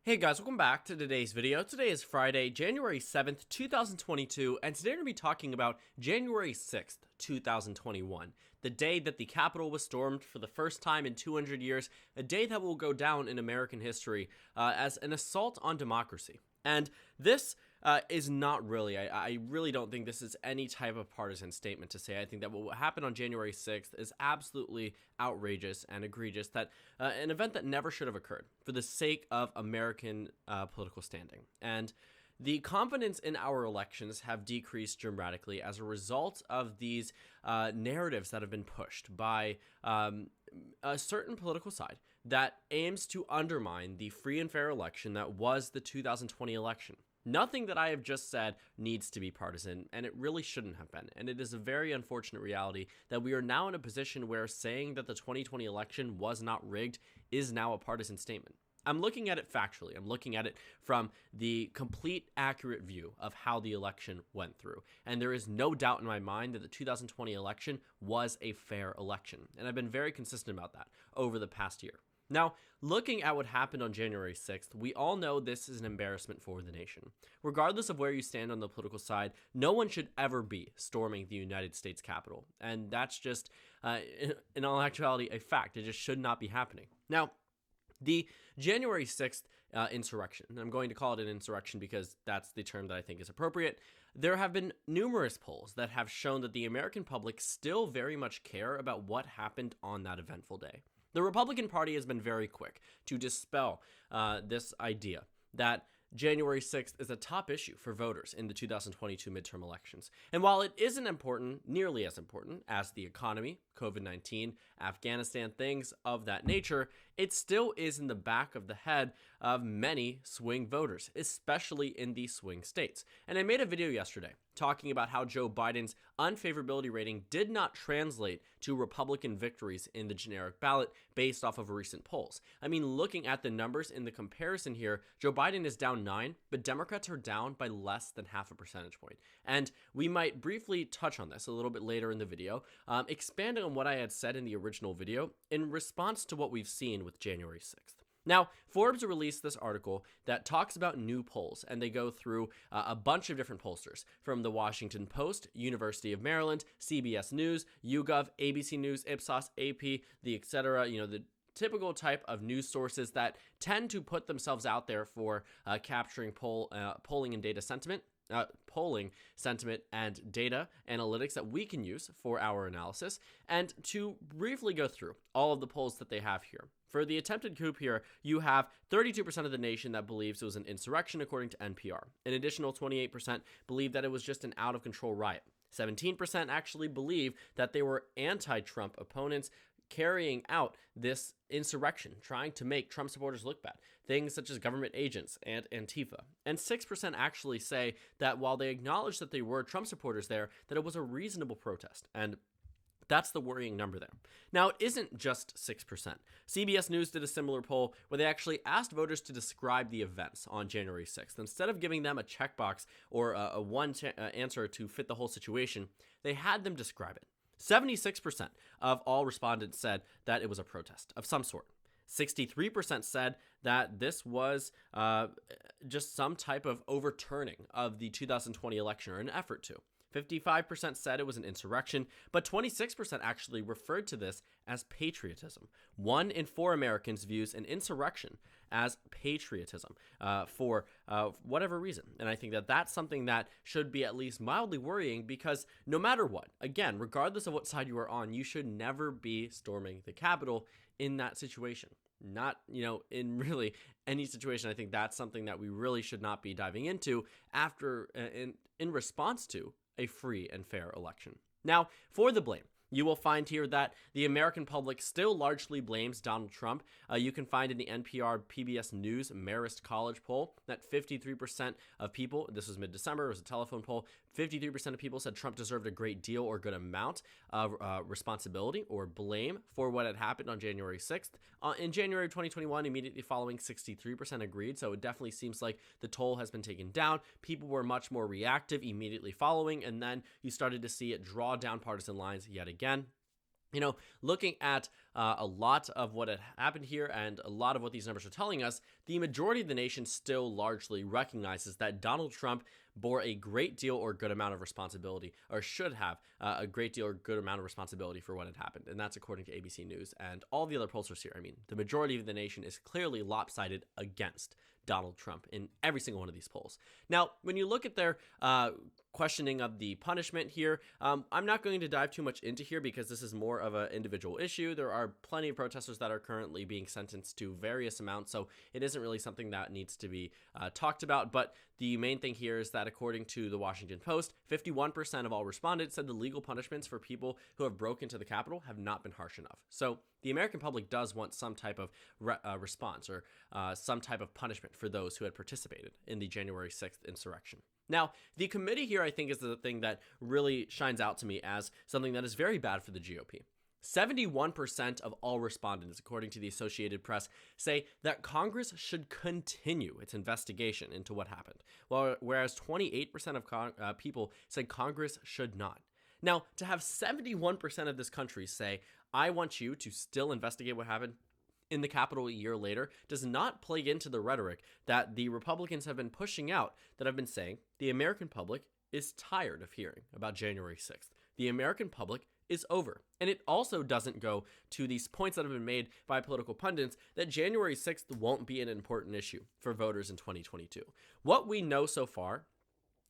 Hey guys, welcome back to today's video. Today is Friday, January 7th, 2022, and today we're going to be talking about January 6th, 2021, the day that the Capitol was stormed for the first time in 200 years, a day that will go down in American history as an assault on democracy. And this is not really, I really don't think this is any type of partisan statement to say. I think that what happened on January 6th is absolutely outrageous and egregious, that an event that never should have occurred for the sake of American political standing. And the confidence in our elections have decreased dramatically as a result of these narratives that have been pushed by a certain political side that aims to undermine the free and fair election that was the 2020 election. Nothing that I have just said needs to be partisan, and it really shouldn't have been. And it is a very unfortunate reality that we are now in a position where saying that the 2020 election was not rigged is now a partisan statement. I'm looking at it factually. I'm looking at it from the complete accurate view of how the election went through. And there is no doubt in my mind that the 2020 election was a fair election. And I've been very consistent about that over the past year. Now, looking at what happened on January 6th, we all know this is an embarrassment for the nation. Regardless of where you stand on the political side, no one should ever be storming the United States Capitol. And that's just, in all actuality, a fact. It just should not be happening. Now, the January 6th insurrection, and I'm going to call it an insurrection because that's the term that I think is appropriate. There have been numerous polls that have shown that the American public still very much care about what happened on that eventful day. The Republican Party has been very quick to dispel this idea that January 6th is a top issue for voters in the 2022 midterm elections. And while it isn't important, nearly as important as the economy, COVID-19, Afghanistan, things of that nature, it still is in the back of the head of many swing voters, especially in the swing states. And I made a video yesterday talking about how Joe Biden's unfavorability rating did not translate to Republican victories in the generic ballot based off of recent polls. I mean, looking at the numbers in the comparison here, Joe Biden is down 9, but Democrats are down by less than half a percentage point. And we might briefly touch on this a little bit later in the video, expanding on what I had said in the original video in response to what we've seen with January 6th. Now, Forbes released this article that talks about new polls, and they go through a bunch of different pollsters from the Washington Post, University of Maryland, CBS News, YouGov, ABC News, Ipsos, AP, the etc., the typical type of news sources that tend to put themselves out there for capturing polling and data sentiment. Polling sentiment and data analytics that we can use for our analysis, and to briefly go through all of the polls that they have here. For the attempted coup here, you have 32% of the nation that believes it was an insurrection according to NPR. An additional 28% believe that it was just an out-of-control riot. 17% actually believe that they were anti-Trump opponents carrying out this insurrection, trying to make Trump supporters look bad, things such as government agents and Antifa. And 6% actually say that while they acknowledge that they were Trump supporters there, that it was a reasonable protest. And that's the worrying number there. Now, it isn't just 6%. CBS News did a similar poll where they actually asked voters to describe the events on January 6th. Instead of giving them a checkbox or a answer to fit the whole situation, they had them describe it. 76% of all respondents said that it was a protest of some sort. 63% said that this was just some type of overturning of the 2020 election or an effort to. 55% said it was an insurrection, but 26% actually referred to this as patriotism. 1 in 4 Americans views an insurrection as patriotism for whatever reason. And I think that that's something that should be at least mildly worrying, because no matter what, again, regardless of what side you are on, you should never be storming the Capitol in that situation. Not, in really any situation. I think that's something that we really should not be diving into after in response to a free and fair election. Now, for the blame, you will find here that the American public still largely blames Donald Trump. You can find in the NPR PBS News Marist College poll that 53% of people, this was mid-December, it was a telephone poll, 53% of people said Trump deserved a great deal or good amount of responsibility or blame for what had happened on January 6th. In January of 2021, immediately following, 63% agreed, so it definitely seems like the toll has been taken down. People were much more reactive immediately following, and then you started to see it draw down partisan lines yet again. Looking at a lot of what had happened here and a lot of what these numbers are telling us, the majority of the nation still largely recognizes that Donald Trump bore a great deal or good amount of responsibility, or should have a great deal or good amount of responsibility for what had happened. And that's according to ABC News and all the other pollsters here. I mean, the majority of the nation is clearly lopsided against Donald Trump in every single one of these polls. Now, when you look at their questioning of the punishment here, I'm not going to dive too much into here because this is more of an individual issue. There are plenty of protesters that are currently being sentenced to various amounts, so it isn't really something that needs to be talked about. But the main thing here is that according to the Washington Post, 51% of all respondents said the legal punishments for people who have broken into the Capitol have not been harsh enough. So the American public does want some type of response or some type of punishment for those who had participated in the January 6th insurrection. Now, the committee here, I think, is the thing that really shines out to me as something that is very bad for the GOP. 71% of all respondents, according to the Associated Press, say that Congress should continue its investigation into what happened, whereas 28% of people said Congress should not. Now, to have 71% of this country say, I want you to still investigate what happened in the Capitol a year later, does not play into the rhetoric that the Republicans have been pushing out, that have been saying the American public is tired of hearing about January 6th. The American public is over. And it also doesn't go to these points that have been made by political pundits that January 6th won't be an important issue for voters in 2022. What we know so far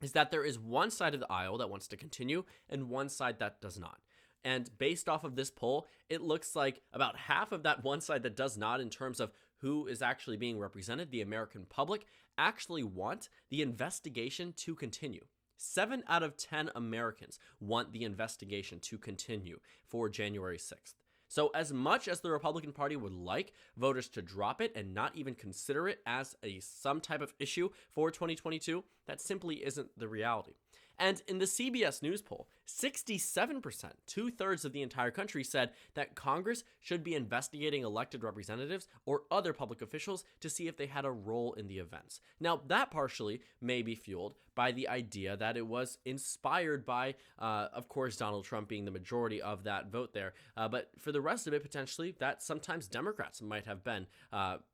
is that there is one side of the aisle that wants to continue and one side that does not. And based off of this poll, it looks like about half of that one side that does not, in terms of who is actually being represented, the American public, actually want the investigation to continue. 7 out of 10 Americans want the investigation to continue for January 6th. So as much as the Republican Party would like voters to drop it and not even consider it as some type of issue for 2022, that simply isn't the reality. And in the CBS News poll, 67%, 2/3 of the entire country, said that Congress should be investigating elected representatives or other public officials to see if they had a role in the events. Now, that partially may be fueled by the idea that it was inspired by, of course, Donald Trump being the majority of that vote there. But for the rest of it, potentially, that sometimes Democrats might have been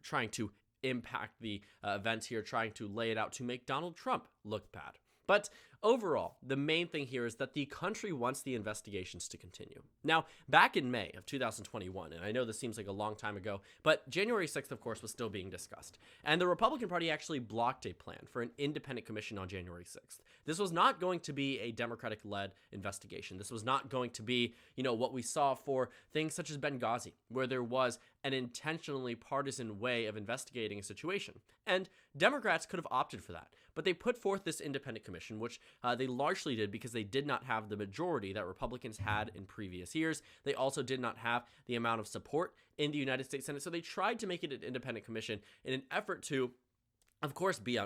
trying to impact the events here, trying to lay it out to make Donald Trump look bad. But overall, the main thing here is that the country wants the investigations to continue. Now, back in May of 2021, and I know this seems like a long time ago, but January 6th, of course, was still being discussed. And the Republican Party actually blocked a plan for an independent commission on January 6th. This was not going to be a Democratic-led investigation. This was not going to be, what we saw for things such as Benghazi, where there was an intentionally partisan way of investigating a situation. And Democrats could have opted for that. But they put forth this independent commission, which they largely did because they did not have the majority that Republicans had in previous years. They also did not have the amount of support in the United States Senate. So they tried to make it an independent commission in an effort to, of course, be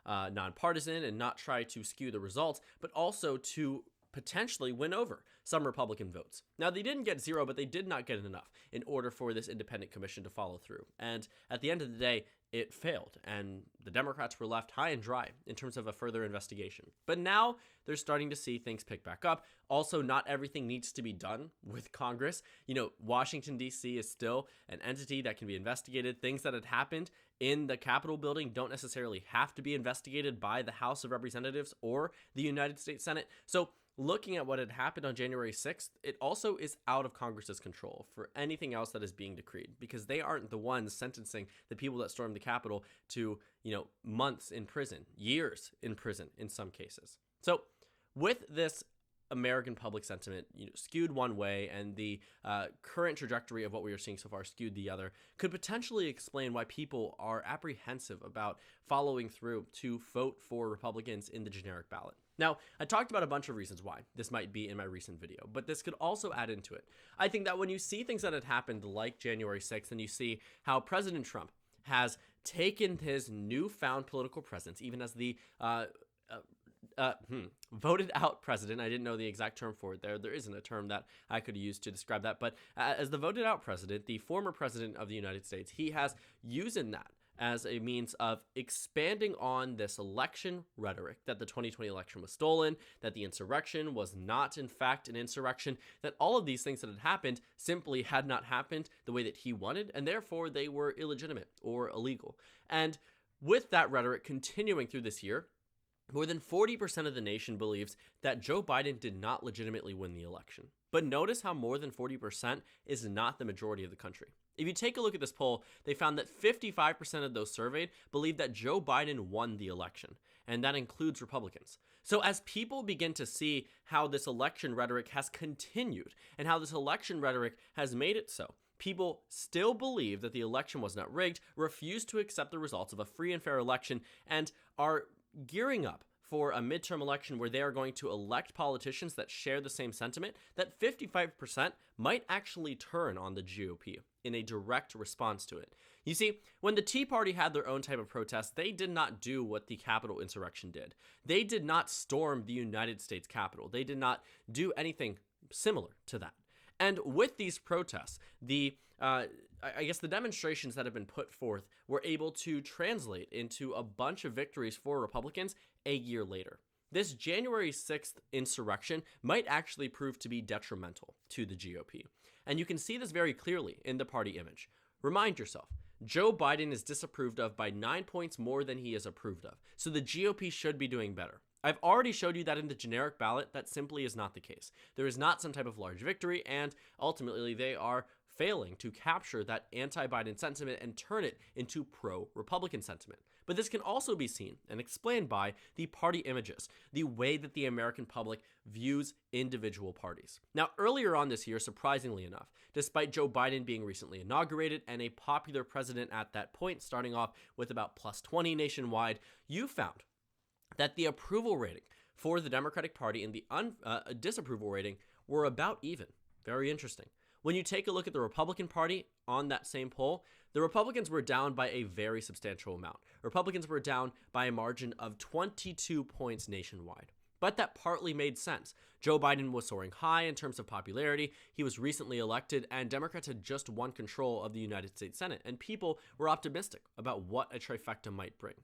nonpartisan and not try to skew the results, but also to potentially win over some Republican votes. Now, they didn't get 0, but they did not get enough in order for this independent commission to follow through. And at the end of the day, it failed, and the Democrats were left high and dry in terms of a further investigation. But now they're starting to see things pick back up. Also, not everything needs to be done with Congress. Washington, D.C. is still an entity that can be investigated. Things that had happened in the Capitol building don't necessarily have to be investigated by the House of Representatives or the United States Senate. So looking at what had happened on January 6th, it also is out of Congress's control for anything else that is being decreed, because they aren't the ones sentencing the people that stormed the Capitol to, months in prison, years in prison in some cases. So with this American public sentiment, skewed one way, and the current trajectory of what we are seeing so far skewed the other, could potentially explain why people are apprehensive about following through to vote for Republicans in the generic ballot. Now, I talked about a bunch of reasons why this might be in my recent video, but this could also add into it. I think that when you see things that had happened like January 6th, and you see how President Trump has taken his newfound political presence, even as the voted out president. I didn't know the exact term for it there. There isn't a term that I could use to describe that. But as the voted out president, the former president of the United States, he has used that as a means of expanding on this election rhetoric that the 2020 election was stolen, that the insurrection was not in fact an insurrection, that all of these things that had happened simply had not happened the way that he wanted, and therefore they were illegitimate or illegal. And with that rhetoric continuing through this year, more than 40% of the nation believes that Joe Biden did not legitimately win the election. But notice how more than 40% is not the majority of the country. If you take a look at this poll, they found that 55% of those surveyed believe that Joe Biden won the election, and that includes Republicans. So as people begin to see how this election rhetoric has continued and how this election rhetoric has made it so, people still believe that the election was not rigged, refuse to accept the results of a free and fair election, and are gearing up for a midterm election where they are going to elect politicians that share the same sentiment, that 55% might actually turn on the GOP in a direct response to it. You see, when the Tea Party had their own type of protest, they did not do what the Capitol insurrection did. They did not storm the United States Capitol. They did not do anything similar to that. And with these protests, the demonstrations that have been put forth were able to translate into a bunch of victories for Republicans a year later. This January 6th insurrection might actually prove to be detrimental to the GOP. And you can see this very clearly in the party image. Remind yourself, Joe Biden is disapproved of by 9 points more than he is approved of. So the GOP should be doing better. I've already showed you that in the generic ballot, that simply is not the case. There is not some type of large victory, and ultimately they are failing to capture that anti-Biden sentiment and turn it into pro-Republican sentiment. But this can also be seen and explained by the party images, the way that the American public views individual parties. Now, earlier on this year, surprisingly enough, despite Joe Biden being recently inaugurated and a popular president at that point, starting off with about plus 20 nationwide, you found that the approval rating for the Democratic Party and the disapproval rating were about even. Very interesting. When you take a look at the Republican Party on that same poll, the Republicans were down by a very substantial amount. Republicans were down by a margin of 22 points nationwide. But that partly made sense. Joe Biden was soaring high in terms of popularity. He was recently elected, and Democrats had just won control of the United States Senate, and people were optimistic about what a trifecta might bring.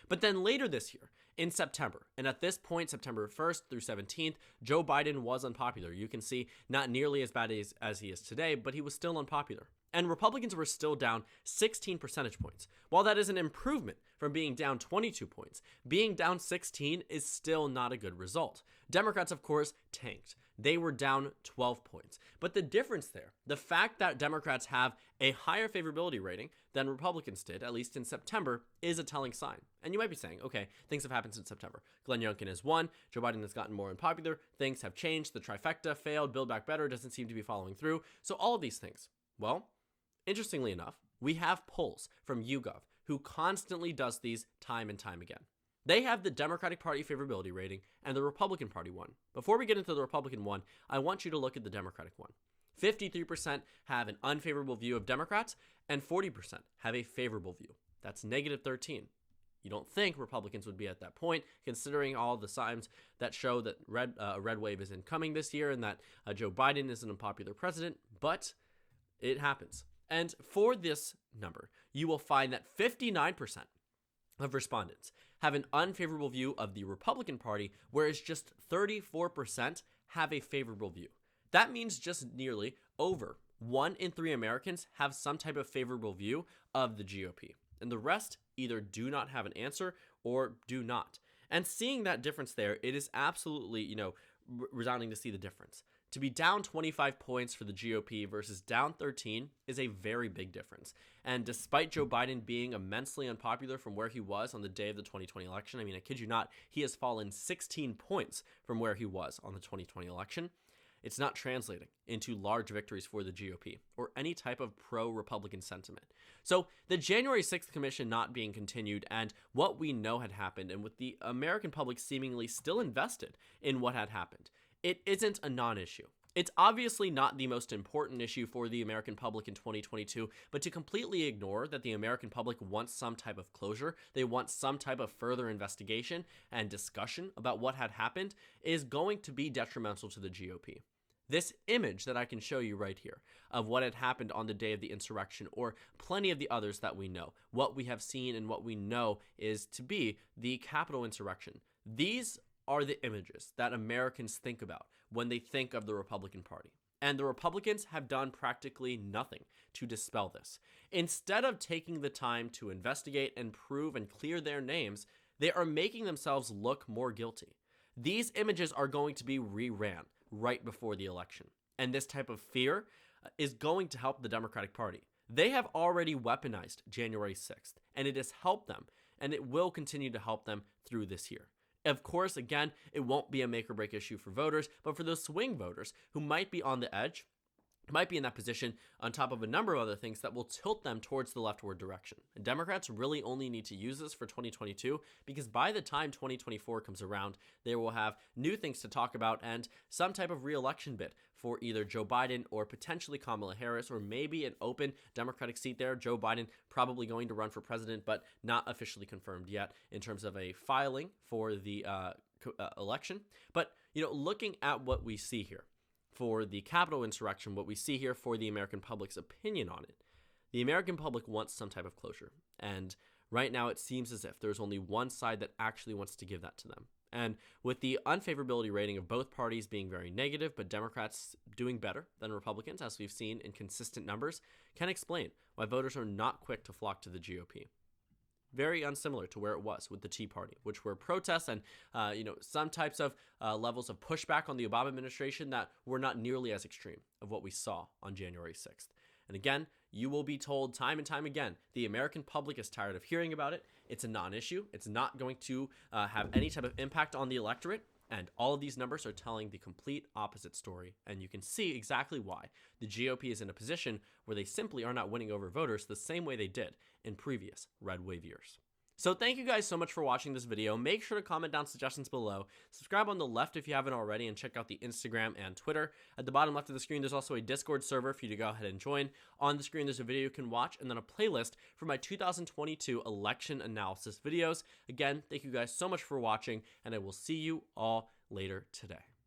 But then later this year, in September, and at this point, September 1st through 17th, Joe Biden was unpopular. You can see not nearly as bad as he is today, but he was still unpopular. And Republicans were still down 16 percentage points. While that is an improvement from being down 22 points, being down 16 is still not a good result. Democrats, of course, tanked. They were down 12 points. But the difference there, the fact that Democrats have a higher favorability rating than Republicans did, at least in September, is a telling sign. And you might be saying, okay, things have happened since September. Glenn Youngkin has won. Joe Biden has gotten more unpopular. Things have changed. The trifecta failed. Build Back Better doesn't seem to be following through. So all of these things. Well, interestingly enough, we have polls from YouGov who constantly does these time and time again. They have the Democratic Party favorability rating and the Republican Party one. Before we get into the Republican one, I want you to look at the Democratic one. 53% have an unfavorable view of Democrats, and 40% have a favorable view. That's negative 13. You don't think Republicans would be at that point, considering all the signs that show that a red wave is incoming this year and that Joe Biden is an unpopular president, but it happens. And for this number, you will find that 59% of respondents have an unfavorable view of the Republican Party, whereas just 34% have a favorable view. That means just nearly over 1 in 3 Americans have some type of favorable view of the GOP, and the rest either do not have an answer or do not. And seeing that difference there, it is absolutely, resounding to see the difference. To be down 25 points for the GOP versus down 13 is a very big difference. And despite Joe Biden being immensely unpopular from where he was on the day of the 2020 election, I kid you not, he has fallen 16 points from where he was on the 2020 election. It's not translating into large victories for the GOP or any type of pro-Republican sentiment. So the January 6th commission not being continued and what we know had happened, and with the American public seemingly still invested in what had happened, it isn't a non-issue. It's obviously not the most important issue for the American public in 2022, but to completely ignore that the American public wants some type of closure, they want some type of further investigation and discussion about what had happened, is going to be detrimental to the GOP. This image that I can show you right here of what had happened on the day of the insurrection, or plenty of the others that we know, what we have seen and what we know is to be the Capitol insurrection. These are the images that Americans think about when they think of the Republican Party. And the Republicans have done practically nothing to dispel this. Instead of taking the time to investigate and prove and clear their names, they are making themselves look more guilty. These images are going to be reran right before the election. And this type of fear is going to help the Democratic Party. They have already weaponized January 6th, and it has helped them, and it will continue to help them through this year. Of course, again, it won't be a make or break issue for voters, but for those swing voters who might be on the edge, might be in that position on top of a number of other things that will tilt them towards the leftward direction. And Democrats really only need to use this for 2022 because by the time 2024 comes around, they will have new things to talk about and some type of re-election bid for either Joe Biden or potentially Kamala Harris, or maybe an open Democratic seat there. Joe Biden probably going to run for president, but not officially confirmed yet in terms of a filing for the election. But, looking at what we see here, for the Capitol insurrection, what we see here for the American public's opinion on it, the American public wants some type of closure. And right now it seems as if there's only one side that actually wants to give that to them. And with the unfavorability rating of both parties being very negative, but Democrats doing better than Republicans, as we've seen in consistent numbers, can explain why voters are not quick to flock to the GOP. Very unsimilar to where it was with the Tea Party, which were protests and, some types of levels of pushback on the Obama administration that were not nearly as extreme of what we saw on January 6th. And again, you will be told time and time again, the American public is tired of hearing about it. It's a non-issue. It's not going to have any type of impact on the electorate. And all of these numbers are telling the complete opposite story. And you can see exactly why the GOP is in a position where they simply are not winning over voters the same way they did in previous red wave years. So thank you guys so much for watching this video. Make sure to comment down suggestions below. Subscribe on the left if you haven't already, and check out the Instagram and Twitter. At the bottom left of the screen, there's also a Discord server for you to go ahead and join. On the screen, there's a video you can watch, and then a playlist for my 2022 election analysis videos. Again, thank you guys so much for watching, and I will see you all later today.